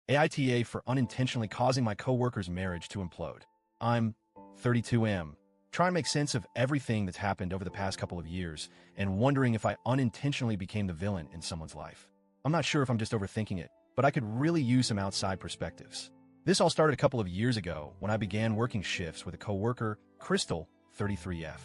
AITA for unintentionally causing my coworker's marriage to implode. I'm 32M, trying to make sense of everything that's happened over the past couple of years and wondering if I unintentionally became the villain in someone's life. I'm not sure if I'm just overthinking it, but I could really use some outside perspectives. This all started a couple of years ago when I began working shifts with a coworker, Crystal, 33F.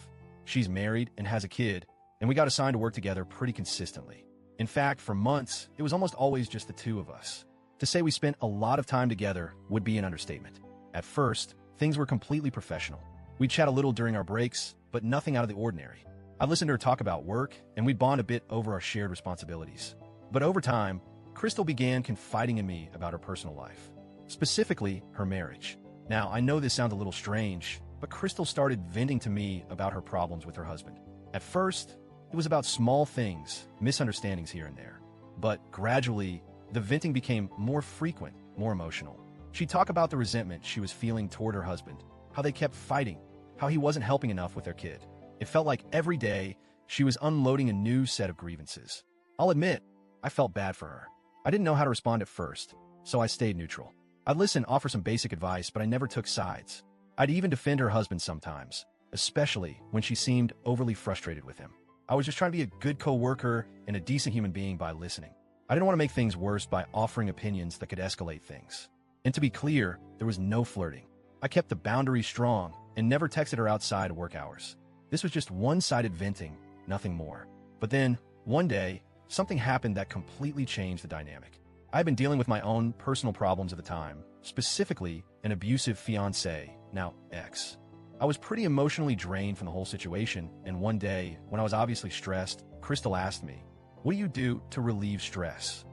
She's married and has a kid, and we got assigned to work together pretty consistently. In fact, for months, it was almost always just the two of us. To say we spent a lot of time together would be an understatement. At first, things were completely professional. We'd chat a little during our breaks, but nothing out of the ordinary. I'd listen to her talk about work, and we'd bond a bit over our shared responsibilities. But over time, Crystal began confiding in me about her personal life, specifically her marriage. Now, I know this sounds a little strange, but Crystal started venting to me about her problems with her husband. At first, it was about small things, misunderstandings here and there. But gradually, the venting became more frequent, more emotional. She'd talk about the resentment she was feeling toward her husband, how they kept fighting, how he wasn't helping enough with their kid. It felt like every day she was unloading a new set of grievances. I'll admit, I felt bad for her. I didn't know how to respond at first, so I stayed neutral. I'd listen, offer some basic advice, but I never took sides. I'd even defend her husband sometimes, especially when she seemed overly frustrated with him. I was just trying to be a good coworker and a decent human being by listening. I didn't want to make things worse by offering opinions that could escalate things. And to be clear, there was no flirting. I kept the boundaries strong and never texted her outside of work hours. This was just one-sided venting, nothing more. But then, one day, something happened that completely changed the dynamic. I had been dealing with my own personal problems at the time, specifically an abusive fiancé, now ex. I was pretty emotionally drained from the whole situation, and one day, when I was obviously stressed, Crystal asked me, "What do you do to relieve stress?"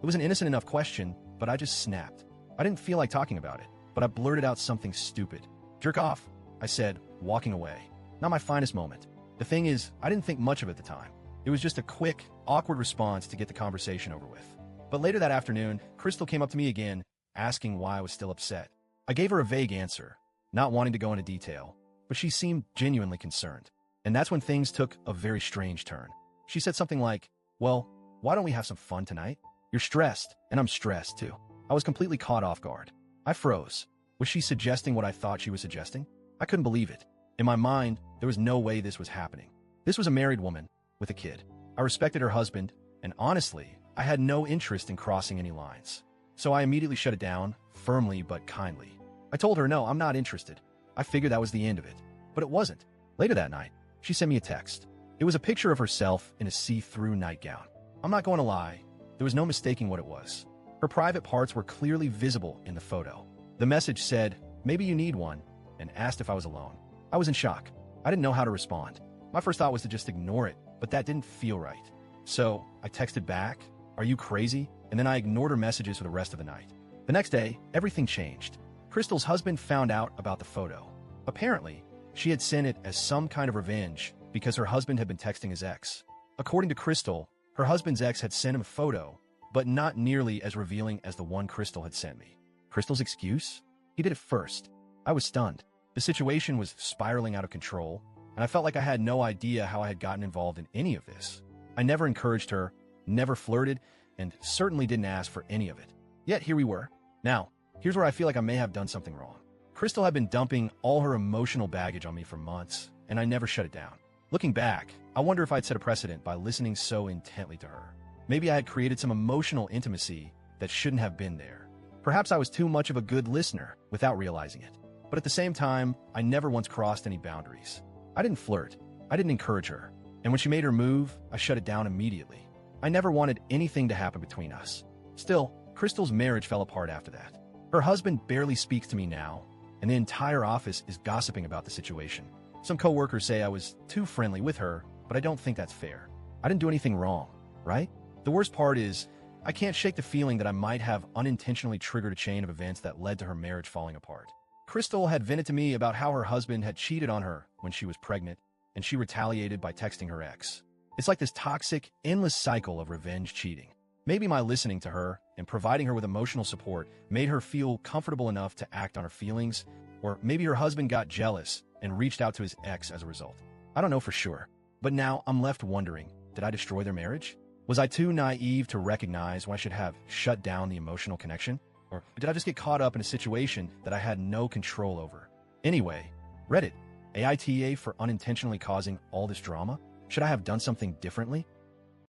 It was an innocent enough question, but I just snapped. I didn't feel like talking about it, but I blurted out something stupid. "Jerk off," I said, walking away. Not my finest moment. The thing is, I didn't think much of it at the time. It was just a quick, awkward response to get the conversation over with. But later that afternoon, Crystal came up to me again, asking why I was still upset. I gave her a vague answer, not wanting to go into detail, but she seemed genuinely concerned. And that's when things took a very strange turn. She said something like, "Well, why don't we have some fun tonight? You're stressed, and I'm stressed too." I was completely caught off guard. I froze. Was she suggesting what I thought she was suggesting? I couldn't believe it. In my mind, there was no way this was happening. This was a married woman with a kid. I respected her husband, and honestly, I had no interest in crossing any lines. So I immediately shut it down, firmly but kindly. I told her, no, I'm not interested. I figured that was the end of it. But it wasn't. Later that night, she sent me a text. It was a picture of herself in a see-through nightgown. I'm not going to lie, there was no mistaking what it was. Her private parts were clearly visible in the photo. The message said, "Maybe you need one," and asked if I was alone. I was in shock. I didn't know how to respond. My first thought was to just ignore it, but that didn't feel right. So I texted back, "Are you crazy?" And then I ignored her messages for the rest of the night. The next day, everything changed. Crystal's husband found out about the photo. Apparently, she had sent it as some kind of revenge because her husband had been texting his ex. According to Crystal, her husband's ex had sent him a photo, but not nearly as revealing as the one Crystal had sent me. Crystal's excuse? He did it first. I was stunned. The situation was spiraling out of control, and I felt like I had no idea how I had gotten involved in any of this. I never encouraged her, never flirted, and certainly didn't ask for any of it. Yet here we were. Now, here's where I feel like I may have done something wrong. Crystal had been dumping all her emotional baggage on me for months, and I never shut it down. Looking back, I wonder if I'd set a precedent by listening so intently to her. Maybe I had created some emotional intimacy that shouldn't have been there. Perhaps I was too much of a good listener without realizing it. But at the same time, I never once crossed any boundaries. I didn't flirt. I didn't encourage her. And when she made her move, I shut it down immediately. I never wanted anything to happen between us. Still, Crystal's marriage fell apart after that. Her husband barely speaks to me now, and the entire office is gossiping about the situation. Some coworkers say I was too friendly with her, but I don't think that's fair. I didn't do anything wrong, right? The worst part is, I can't shake the feeling that I might have unintentionally triggered a chain of events that led to her marriage falling apart. Crystal had vented to me about how her husband had cheated on her when she was pregnant, and she retaliated by texting her ex. It's like this toxic, endless cycle of revenge cheating. Maybe my listening to her and providing her with emotional support made her feel comfortable enough to act on her feelings, or maybe her husband got jealous and reached out to his ex as a result. I don't know for sure, but now I'm left wondering, did I destroy their marriage? Was I too naive to recognize when I should have shut down the emotional connection? Or did I just get caught up in a situation that I had no control over? Anyway, Reddit, AITA for unintentionally causing all this drama? Should I have done something differently?